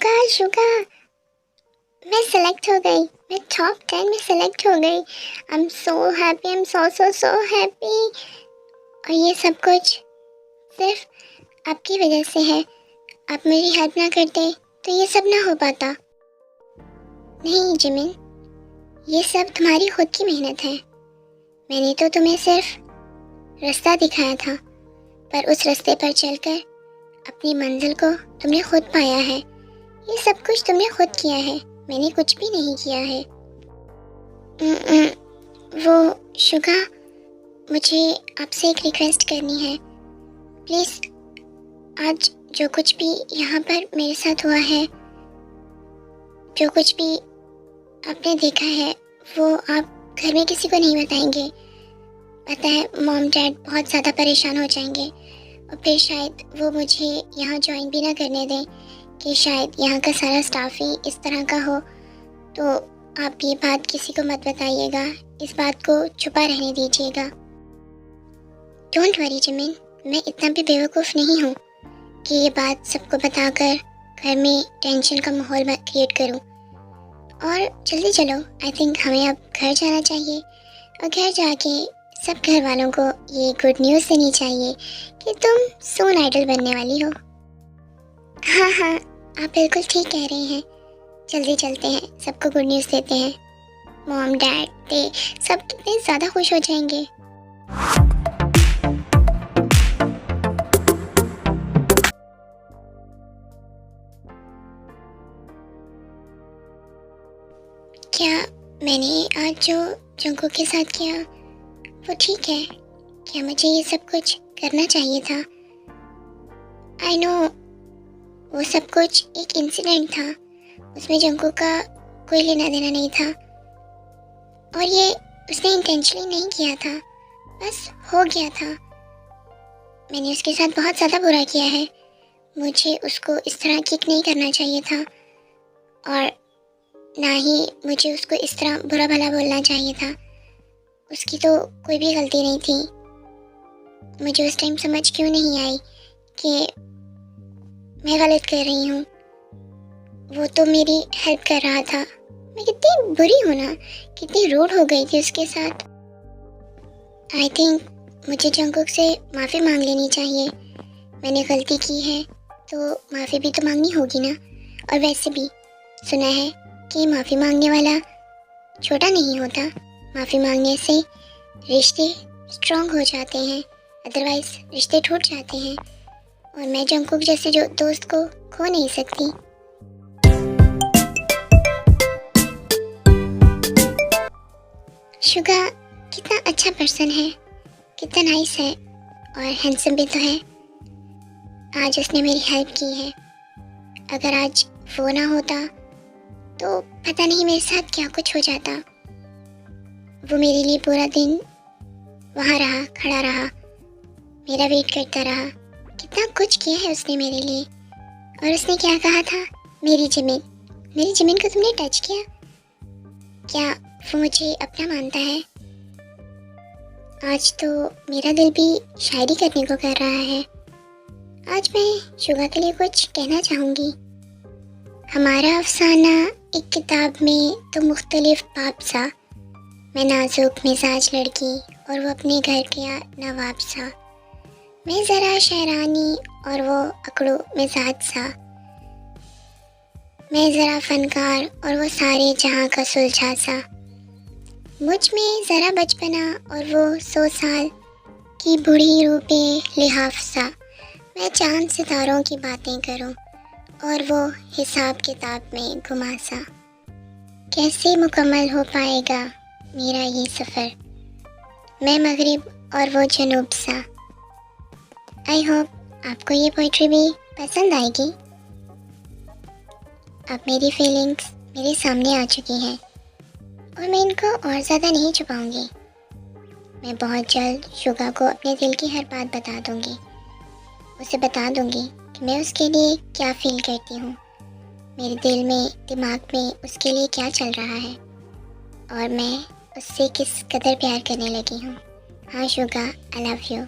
Suga Suga, मैं select हो गई, मैं टॉप 10 में सेलेक्ट हो गई। I am so happy, I am so so so happy. और ये सब कुछ सिर्फ आपकी वजह से है। आप मेरी हेल्प ना करते तो ये सब ना हो पाता। नहीं जिमिन, ये सब तुम्हारी खुद की मेहनत है। मैंने तो तुम्हें सिर्फ रास्ता दिखाया था, पर उस रास्ते पर चलकर अपनी मंजिल को तुमने खुद पाया है। ये सब कुछ तुमने खुद किया है, मैंने कुछ भी नहीं किया है। वो शुगा, मुझे आपसे एक रिक्वेस्ट करनी है। प्लीज़ आज जो कुछ भी यहाँ पर मेरे साथ हुआ है, जो कुछ भी आपने देखा है, वो आप घर में किसी को नहीं बताएंगे। पता है मॉम डैड बहुत ज़्यादा परेशान हो जाएंगे और फिर शायद वो मुझे यहाँ ज्वाइन भी ना करने दें कि शायद यहाँ का सारा स्टाफ ही इस तरह का हो। तो आप ये बात किसी को मत बताइएगा, इस बात को छुपा रहने दीजिएगा। डोंट वरी जिमिन, मैं इतना भी बेवकूफ़ नहीं हूँ कि ये बात सबको बताकर घर में टेंशन का माहौल क्रिएट करूँ। और जल्दी चलो, आई थिंक हमें अब घर जाना चाहिए और घर जाके सब घर वालों को ये गुड न्यूज़ देनी चाहिए कि तुम सून आइडल बनने वाली हो। हाँ हाँ, आप बिल्कुल ठीक कह रहे हैं। जल्दी चलते हैं, सबको गुड न्यूज़ देते हैं। मॉम डैड ते सब कितने ज़्यादा खुश हो जाएंगे। क्या मैंने आज जो जंगकुक के साथ किया वो ठीक है? क्या मुझे ये सब कुछ करना चाहिए था? आई नो वो सब कुछ एक इंसिडेंट था, उसमें जंगकुक का कोई लेना देना नहीं था और ये उसने इंटेंशनली नहीं किया था, बस हो गया था। मैंने उसके साथ बहुत ज़्यादा बुरा किया है। मुझे उसको इस तरह किक नहीं करना चाहिए था और ना ही मुझे उसको इस तरह बुरा भला बोलना चाहिए था। उसकी तो कोई भी गलती नहीं थी। मुझे उस टाइम समझ क्यों नहीं आई कि मैं गलत कर रही हूँ। वो तो मेरी हेल्प कर रहा था। मैं कितनी बुरी हूँ ना, कितनी रूड हो गई थी उसके साथ। आई थिंक मुझे जंगकुक से माफ़ी मांग लेनी चाहिए। मैंने गलती की है तो माफ़ी भी तो मांगनी होगी ना। और वैसे भी सुना है कि माफ़ी मांगने वाला छोटा नहीं होता। माफ़ी मांगने से रिश्ते स्ट्रॉन्ग हो जाते हैं, अदरवाइज रिश्ते टूट जाते हैं। और मैं जंगकुक जैसे जो दोस्त को खो नहीं सकती। शुगा कितना अच्छा पर्सन है, कितना नाइस है और हैंडसम भी तो है। आज उसने मेरी हेल्प की है। अगर आज वो ना होता तो पता नहीं मेरे साथ क्या कुछ हो जाता। वो मेरे लिए पूरा दिन वहाँ रहा, खड़ा रहा, मेरा वेट करता रहा। कितना कुछ किया है उसने मेरे लिए। और उसने क्या कहा था, मेरी ज़मीन को तुमने टच किया। क्या वो मुझे अपना मानता है? आज तो मेरा दिल भी शायरी करने को कर रहा है। आज मैं शुगा के लिए कुछ कहना चाहूँगी। हमारा अफसाना एक किताब में तो मुख्तलिफ बाब सा, मैं नाजुक मिजाज लड़की और वो अपने घर के नवाब सा। मैं ज़रा शहरानी और वो अकड़ो मिजाज सा। मैं ज़रा फनकार और वो सारे जहाँ का सुलझा सा। मुझ में ज़रा बचपना और वो 100 साल की बूढ़ी रूपे लिहाफ सा। मैं चांद सितारों की बातें करूं और वो हिसाब किताब में घुमा सा। कैसे मुकम्मल हो पाएगा मेरा ये सफ़र, मैं मगरिब और वो जनूब सा। आई होप आपको ये पोइट्री भी पसंद आएगी। अब मेरी फीलिंग्स मेरे सामने आ चुकी हैं और मैं इनको और ज़्यादा नहीं छुपाऊंगी। मैं बहुत जल्द शुगा को अपने दिल की हर बात बता दूंगी। उसे बता दूंगी कि मैं उसके लिए क्या फील करती हूँ, मेरे दिल में दिमाग में उसके लिए क्या चल रहा है और मैं उससे किस कदर प्यार करने लगी हूँ। हाँ Suga, I love you.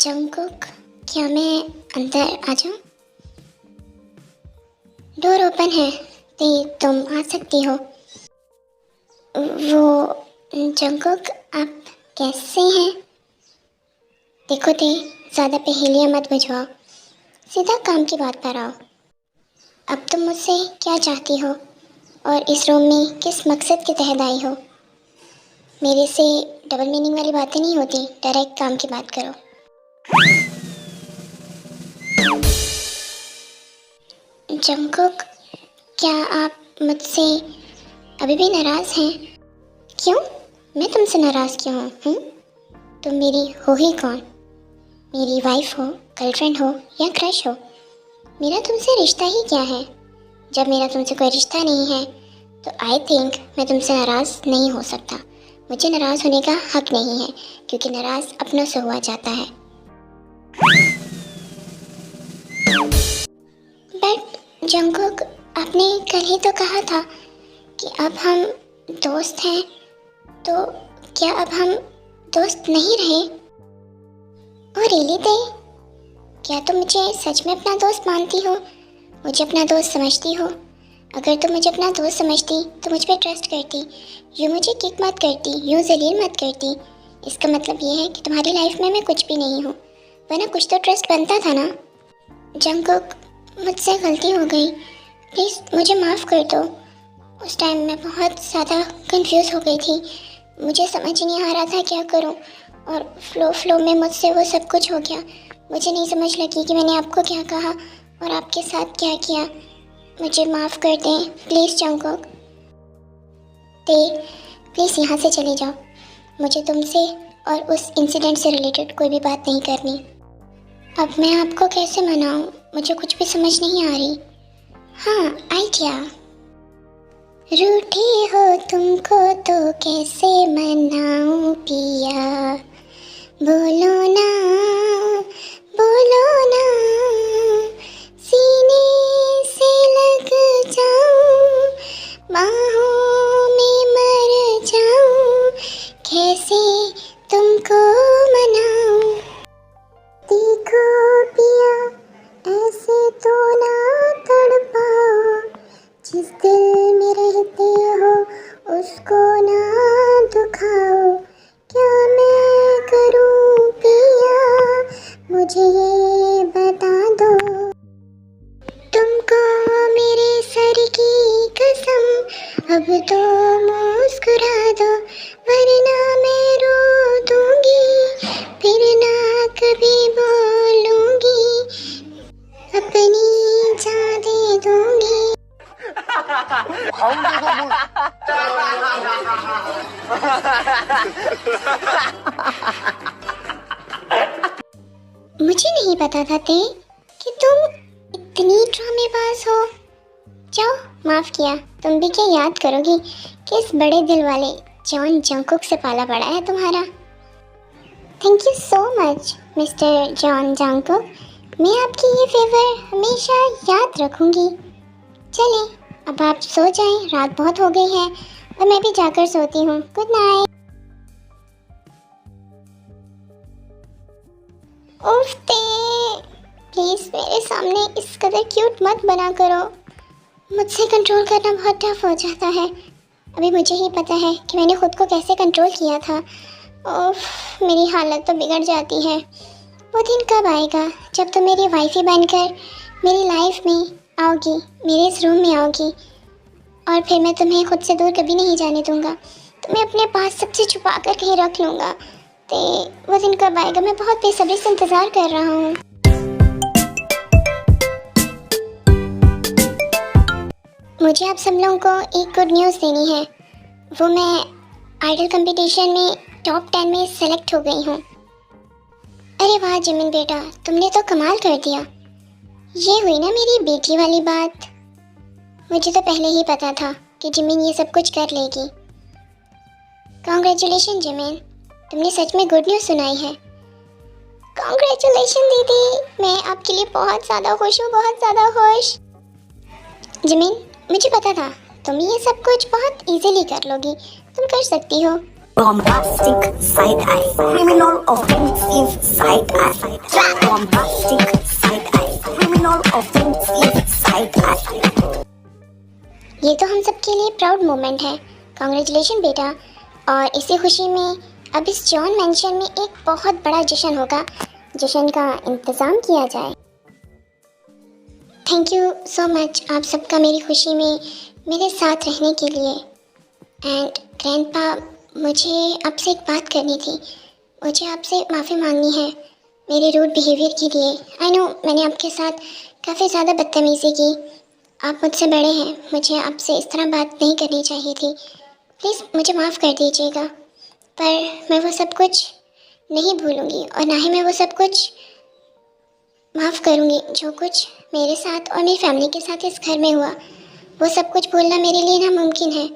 Jungkook, क्या मैं अंदर आ जाऊं? डोर ओपन है, ते तुम आ सकती हो। वो जंगकुक, आप कैसे हैं? देखो ते, ज़्यादा पहेलियाँ मत बुझवाओ, सीधा काम की बात पर आओ। अब तुम मुझसे क्या चाहती हो और इस रूम में किस मकसद के तहत आई हो? मेरे से डबल मीनिंग वाली बातें नहीं होती, डायरेक्ट काम की बात करो। जंगकुक, क्या आप मुझसे अभी भी नाराज़ हैं? क्यों? मैं तुमसे नाराज़ क्यों हूँ? तुम मेरी हो ही कौन? मेरी वाइफ हो, गर्लफ्रेंड हो या क्रश हो? मेरा तुमसे रिश्ता ही क्या है? जब मेरा तुमसे कोई रिश्ता नहीं है तो आई थिंक मैं तुमसे नाराज़ नहीं हो सकता। मुझे नाराज़ होने का हक नहीं है, क्योंकि नाराज़ अपनों से हुआ जाता है। बट जंगकुक, आपने कल ही तो कहा था कि अब हम दोस्त हैं, तो क्या अब हम दोस्त नहीं रहे? और रियली दे, क्या तुम मुझे सच में अपना दोस्त मानती हो? मुझे अपना दोस्त समझती हो? अगर तुम मुझे अपना दोस्त समझती तो मुझ पर ट्रस्ट करती, यूँ मुझे किक मत करती, यूँ जलील मत करती। इसका मतलब ये है कि तुम्हारी लाइफ में मैं कुछ भी नहीं हूँ, वरना कुछ तो ट्रस्ट बनता था ना। जंगकुक, मुझसे गलती हो गई, प्लीज़ मुझे माफ़ कर दो। उस टाइम मैं बहुत ज़्यादा कंफ्यूज हो गई थी, मुझे समझ ही नहीं आ रहा था क्या करूँ, और फ्लो में मुझसे वो सब कुछ हो गया। मुझे नहीं समझ लगी कि मैंने आपको क्या कहा और आपके साथ क्या किया। मुझे माफ़ कर दें प्लीज़ जंगकुक। ते, प्लीज़ यहाँ से चले जाओ, मुझे तुमसे और उस इंसिडेंट से रिलेटेड कोई भी बात नहीं करनी। अब मैं आपको कैसे मनाऊँ, मुझे कुछ भी समझ नहीं आ रही। हाँ, आइडिया। रूठे हो तुमको तो कैसे मनाऊँ पिया, बोलो ना, बोलो ना, सीने से लग जाऊं, बाहों में मर जाऊं, कैसे तुमको मनाऊं। देखो पिया, ऐसे तो ना तड़पाओ, जिस दिल में रहते हो उसको ना दुखाओ। क्या मैं करूं पिया, मुझे ये बता दो। तुमको मेरे सर की कसम, अब तो मुस्कुरा दो, वरना मैं रो दूंगी, फिर ना कभी बोलूंगी, अपनी जान दे दूंगी। मुझे नहीं पता था ते कि तुम इतनी ड्रामेबाज हो। जाओ, माफ़ किया। तुम भी क्या याद करोगी कि इस बड़े दिल वाले जॉन जंगकुक से पाला पड़ा है तुम्हारा। Thank you so much mister John Jungkook, मैं आपकी ये फेवर हमेशा याद रखूंगी। चलें, अब आप सो जाएं, रात बहुत हो गई है और मैं भी जाकर सोती हूँ। Good night. उफ ते, प्लीज़ मेरे सामने इस कदर क्यूट मत बना करो, मुझसे कंट्रोल करना बहुत टफ हो जाता है। अभी मुझे ही पता है कि मैंने खुद को कैसे कंट्रोल किया था। उफ, मेरी हालत तो बिगड़ जाती है। वो दिन कब आएगा जब तुम मेरी वाइफी बनकर मेरी लाइफ में आओगी, मेरे इस रूम में आओगी, और फिर मैं तुम्हें खुद से दूर कभी नहीं जाने दूंगा, तुम्हें अपने पास सबसे छुपा कर कहीं रख लूँगा। तो वो दिन कब आएगा, मैं बहुत बेसब्री से इंतज़ार कर रहा हूँ। मुझे आप सब लोगों को एक गुड न्यूज़ देनी है। वो मैं आइडल कंपटीशन में टॉप 10 में सेलेक्ट हो गई हूँ। अरे वाह जिमिन बेटा, तुमने तो कमाल कर दिया। ये हुई ना मेरी बेटी वाली बात। मुझे तो पहले ही पता था कि जिमिन ये सब कुछ कर लेगी। कॉन्ग्रेचुलेशन जिमिन, तुमने सच में गुड न्यूज़ सुनाई है। कॉन्ग्रेचुलेशन दीदी, मैं आपके लिए बहुत ज़्यादा खुश हूँ, बहुत ज़्यादा खुश। जिमिन, मुझे पता था तुम ये सब कुछ बहुत इजीली कर लोगी, तुम कर सकती हो। Bombastic side eye, criminal offensive side eye, bombastic side eye, criminal offensive side eye. ये तो हम सबके लिए प्राउड मोमेंट है। कॉन्ग्रेचुलेशन बेटा। और इसी खुशी में अब इस जॉन मैंशन में एक बहुत बड़ा जश्न होगा। जश्न का इंतज़ाम किया जाए। थैंक यू सो मच आप सबका मेरी खुशी में मेरे साथ रहने के लिए। एंड ग्रैंडपा, मुझे आपसे एक बात करनी थी। मुझे आपसे माफ़ी मांगनी है मेरे रूड बिहेवियर के लिए। आई नो मैंने आपके साथ काफ़ी ज़्यादा बदतमीज़ी की। आप मुझसे बड़े हैं, मुझे आपसे इस तरह बात नहीं करनी चाहिए थी। प्लीज़ मुझे माफ़ कर दीजिएगा। पर मैं वो सब कुछ नहीं भूलूंगी और ना ही मैं वो सब कुछ माफ़ करूंगी जो कुछ मेरे साथ और मेरी फैमिली के साथ इस घर में हुआ। वो सब कुछ भूलना मेरे लिए नामुमकिन है।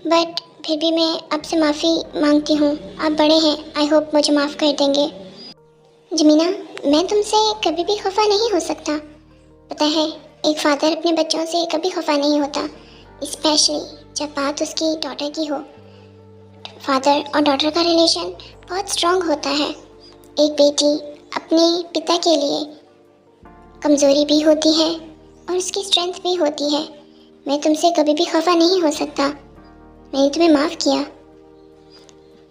बट फिर भी मैं आपसे माफ़ी मांगती हूँ। आप बड़े हैं, आई होप मुझे माफ़ कर देंगे। जमीना, मैं तुमसे कभी भी खफा नहीं हो सकता। पता है, एक फ़ादर अपने बच्चों से कभी खफा नहीं होता, स्पेशली जब बात उसकी डॉटर की हो। फादर और डॉटर का रिलेशन बहुत स्ट्रॉन्ग होता है। एक बेटी अपने पिता के लिए कमज़ोरी भी होती है और उसकी स्ट्रेंथ भी होती है। मैं तुमसे कभी भी खफा नहीं हो सकता। मैंने तुम्हें माफ़ किया।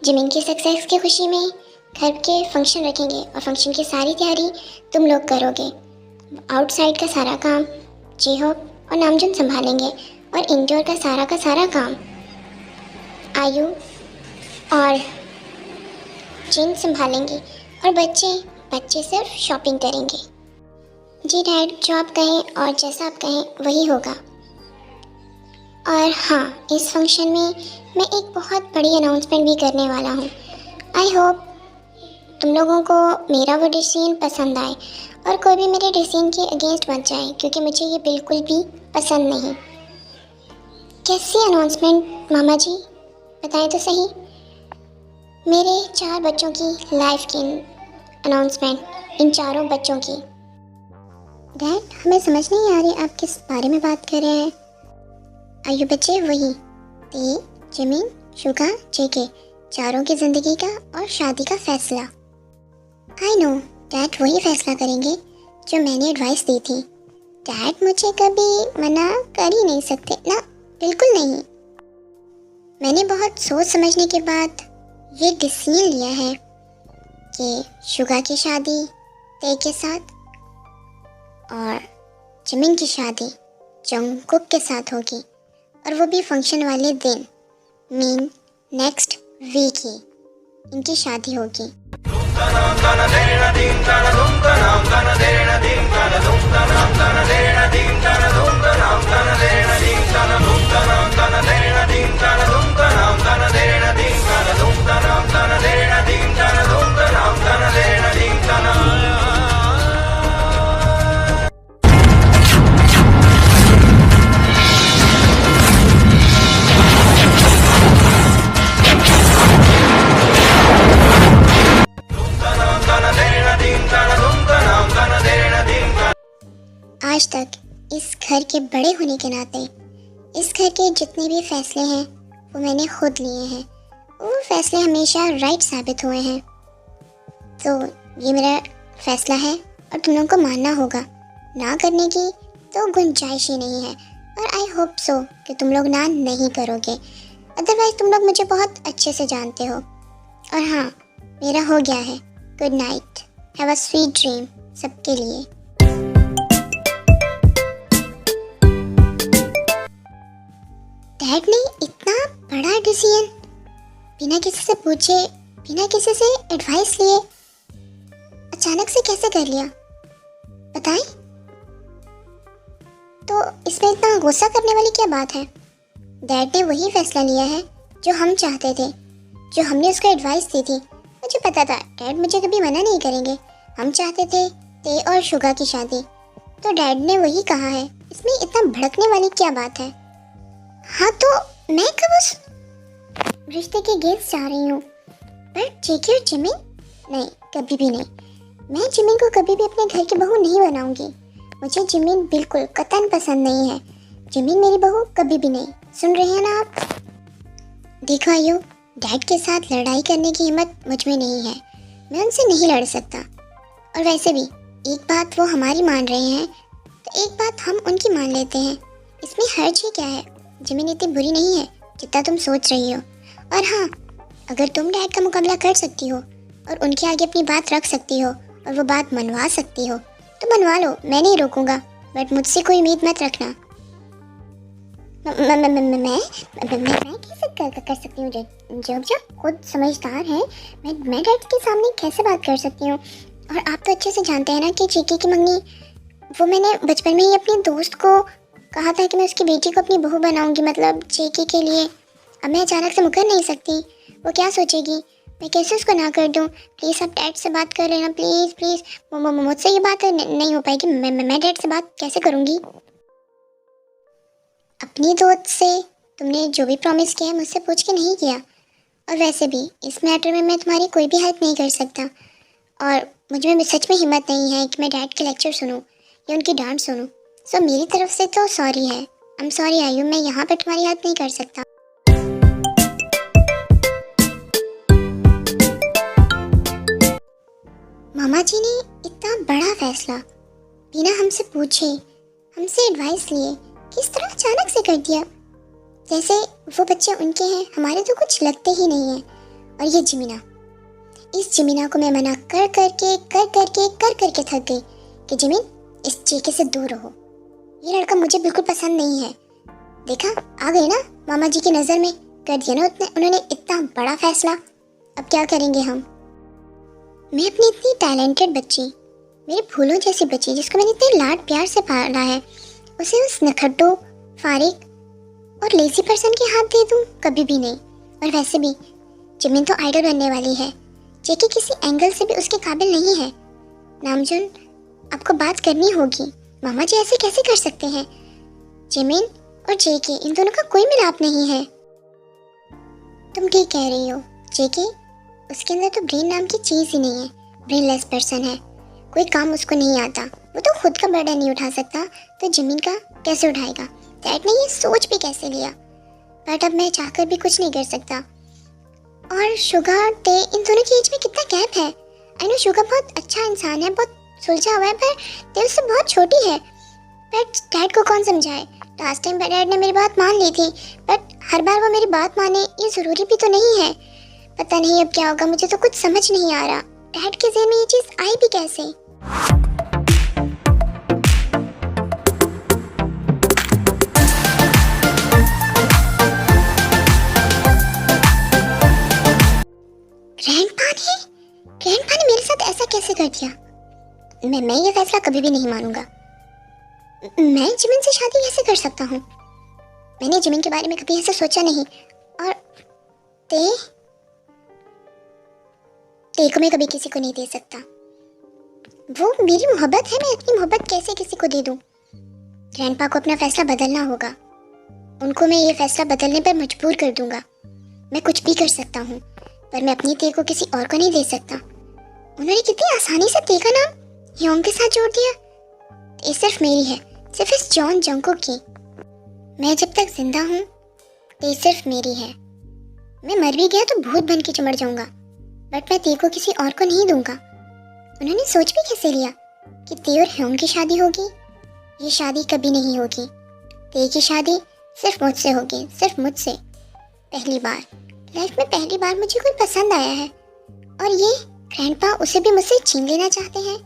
जिमिन की सक्सेस की खुशी में घर के फंक्शन रखेंगे और फंक्शन की सारी तैयारी तुम लोग करोगे। आउटसाइड का सारा काम जेहोप और नामजुन संभालेंगे और इंडोर का सारा काम आयु और जिन संभालेंगे और बच्चे सिर्फ शॉपिंग करेंगे। जी डैड, जो आप कहें और जैसा आप कहें वही होगा। और हाँ, इस फंक्शन में मैं एक बहुत बड़ी अनाउंसमेंट भी करने वाला हूँ। आई होप तुम लोगों को मेरा वो डिसीजन पसंद आए और कोई भी मेरे डिसीजन के अगेंस्ट मत जाए, क्योंकि मुझे ये बिल्कुल भी पसंद नहीं। कैसी अनाउंसमेंट मामा जी, बताएं तो सही। मेरे 4 बच्चों की लाइफ की अनाउंसमेंट, इन चारों बच्चों की। डैड, हमें समझ नहीं आ रही आप किस बारे में बात कर रहे हैं। आयु बच्चे वही ते, जिमिन, शुगा, जेके, चारों की ज़िंदगी का और शादी का फैसला। आई नो डैड वही फैसला करेंगे जो मैंने एडवाइस दी थी। डैड मुझे कभी मना कर ही नहीं सकते ना, बिल्कुल नहीं। मैंने बहुत सोच समझने के बाद ये डिसीजन लिया है कि शुगा की शादी ते के साथ और जिमिन की शादी जंगकुक के साथ होगी, और वो भी फंक्शन वाले दिन, मीन नेक्स्ट वीक ही इनकी शादी होगी। आज तक इस घर के बड़े होने के नाते इस घर के जितने भी फैसले हैं वो मैंने खुद लिए हैं। वो फैसले हमेशा राइट साबित हुए हैं। तो ये मेरा फैसला है और तुम लोगों को मानना होगा। ना करने की तो गुंजाइश ही नहीं है, और आई होप सो कि तुम लोग ना नहीं करोगे। अदरवाइज तुम लोग मुझे बहुत अच्छे से जानते हो। और हाँ, मेरा हो गया है। Good night, have a sweet dream सबके लिए। डैड ने इतना बड़ा डिसीजन बिना किसी से पूछे, बिना किसी से एडवाइस लिए अचानक से कैसे कर लिया, बताएं? तो इसमें इतना गुस्सा करने वाली क्या बात है? डैड ने वही फैसला लिया है जो हम चाहते थे, जो हमने उसको एडवाइस दी थी। मुझे पता था डैड मुझे कभी मना नहीं करेंगे। हम चाहते थे ते और शुगा की शादी, तो डैड ने वही कहा है। इसमें इतना भड़कने वाली क्या बात है? हाँ, तो मैं कब उस रिश्ते के गेंस्ट जा रही हूँ, पर जेके और जिमिन नहीं, कभी भी नहीं। मैं जिमिन को कभी भी अपने घर की बहू नहीं बनाऊंगी। मुझे जिमिन बिल्कुल कतन पसंद नहीं है। जिमिन मेरी बहू कभी भी नहीं। सुन रहे हैं ना आप? देखो आयु, डैड के साथ लड़ाई करने की हिम्मत मुझ में नहीं है। मैं उनसे नहीं लड़ सकता। और वैसे भी एक बात वो हमारी मान रहे हैं तो एक बात हम उनकी मान लेते हैं। इसमें हर्ज ही क्या है? जिमिन इतनी बुरी नहीं है जितना तुम सोच रही हो। और हाँ, अगर तुम डैड का मुकाबला कर सकती हो और उनके आगे अपनी बात रख सकती हो और वो बात मनवा सकती हो तो मनवा लो, मैं नहीं रोकूंगा। बट मुझसे कोई उम्मीद मत रखना। मैं कैसे कर सकती हूँ? जब जब खुद समझदार है, मैं डैड के सामने कैसे बात कर सकती हूँ? और आप तो अच्छे से जानते हैं ना कि चीकी की मंगनी, वो मैंने बचपन में ही अपने दोस्त को कहा था कि मैं उसकी बेटी को अपनी बहू बनाऊंगी, मतलब चीकी के लिए। अब मैं अचानक से मुकर नहीं सकती। वो क्या सोचेगी? मैं कैसे उसको ना कर दूँ? प्लीज़ आप डैड से बात कर लेना, प्लीज़ प्लीज़। मुझसे ये बात नहीं हो पाएगी। मैं डैड से बात कैसे करूँगी? अपनी दोस्त से तुमने जो भी प्रॉमिस किया है मुझसे पूछ के नहीं किया। और वैसे भी इस मैटर में मैं तुम्हारी कोई भी हेल्प नहीं कर सकता। और मुझ में सच में हिम्मत नहीं है कि मैं डैड के लेक्चर सुनूं या उनकी डांट सुनूं। सो मेरी तरफ से तो सॉरी है। आई एम सॉरी आयु, मैं यहाँ पर तुम्हारी हेल्प नहीं कर सकता। मामा जी ने इतना बड़ा फैसला बिना हमसे पूछे, हमसे एडवाइस लिए किस तरह अचानक से कर दिया, जैसे वो बच्चे उनके हैं, हमारे तो कुछ लगते ही नहीं है। और ये जिमिना, इस जिमिना को मैं मना कर करके थक गई कि जिमिन, इस चीके से दूर रहो। ये लड़का मुझे बिल्कुल पसंद नहीं है। देखा, आ गई ना मामा जी की नज़र में, कर दिया ना उन्होंने इतना बड़ा फैसला। अब क्या करेंगे हम? मैं अपनी इतनी टैलेंटेड बच्ची, मेरे फूलों जैसी बच्ची जिसको मैंने इतने लाड प्यार से पाला है, उसे उस नखट्टू, फारिग और लेजी पर्सन के हाथ दे दूं? कभी भी नहीं। और वैसे भी जिमिन तो आइडल बनने वाली है, जेके किसी एंगल से भी उसके काबिल नहीं है। नामजुन, आपको बात करनी होगी। मामा जी ऐसे कैसे कर सकते हैं? जिमिन और जेके, इन दोनों का कोई मिलाप नहीं है। तुम ठीक कह रही हो जेके, उसके अंदर तो ब्रेन नाम की चीज़ ही नहीं है। ब्रेनलेस पर्सन है, कोई काम उसको नहीं आता, वो तो खुद का बर्डन नहीं उठा सकता, तो जिमिन का कैसे उठाएगा? डैड ने ये सोच भी कैसे लिया? बट अब मैं चाहकर भी कुछ नहीं कर सकता। और शुगर ते, इन दोनों की एज में कितना गैप है। आई नो शुगर बहुत अच्छा इंसान है, बहुत सुलझा हुआ है, पर ते उससे बहुत छोटी है। बट डैड को कौन समझाए? लास्ट टाइम डैड ने मेरी बात मान ली थी, बट हर बार वो मेरी बात माने ये ज़रूरी भी तो नहीं है। पता नहीं अब क्या होगा, मुझे तो कुछ समझ नहीं आ रहा। डैड के ज़हन में ये चीज़ आई भी कैसे? ग्रैंडपा ने मेरे साथ ऐसा कैसे कर दिया? मैं ये फैसला कभी भी नहीं मानूंगा। मैं जिमिन से शादी कैसे कर सकता हूँ? मैंने जिमिन के बारे में कभी ऐसा सोचा नहीं। और ते को मैं कभी किसी को नहीं दे सकता। वो मेरी मोहब्बत है, मैं अपनी मोहब्बत कैसे किसी को दे दूँ? ग्रैंडपा को अपना फैसला बदलना होगा। उनको मैं ये फैसला बदलने पर मजबूर कर दूंगा। मैं कुछ भी कर सकता हूँ, पर मैं अपनी ते को किसी और को नहीं दे सकता। उन्होंने कितनी आसानी से ते का नाम योंग के साथ जोड़ दिया। ये सिर्फ मेरी है, सिर्फ इस जॉन जंगकुक की। मैं जब तक जिंदा हूँ ते सिर्फ मेरी है। मैं मर भी गया तो भूत बन के चिमड़ जाऊंगा, बट मैं ते को किसी और को नहीं दूंगा। उन्होंने सोच भी कैसे लिया कि ते और ह्योंग की शादी होगी? ये शादी कभी नहीं होगी। ते की शादी सिर्फ मुझसे होगी, सिर्फ मुझसे। पहली बार लाइफ में, पहली बार मुझे कोई पसंद आया है। और ये ग्रैंडपा उसे भी मुझसे छीन लेना चाहते हैं।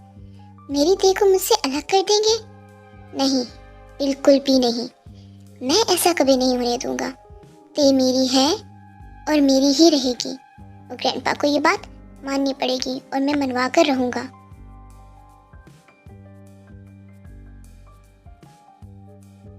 मेरी ते को मुझसे अलग कर देंगे? नहीं, बिल्कुल भी नहीं। मैं ऐसा कभी नहीं होने दूंगा। ते मेरी है और मेरी ही रहेगी। और ग्रैंडपा को ये बात माननी पड़ेगी और मैं मनवा कर रहूँगा।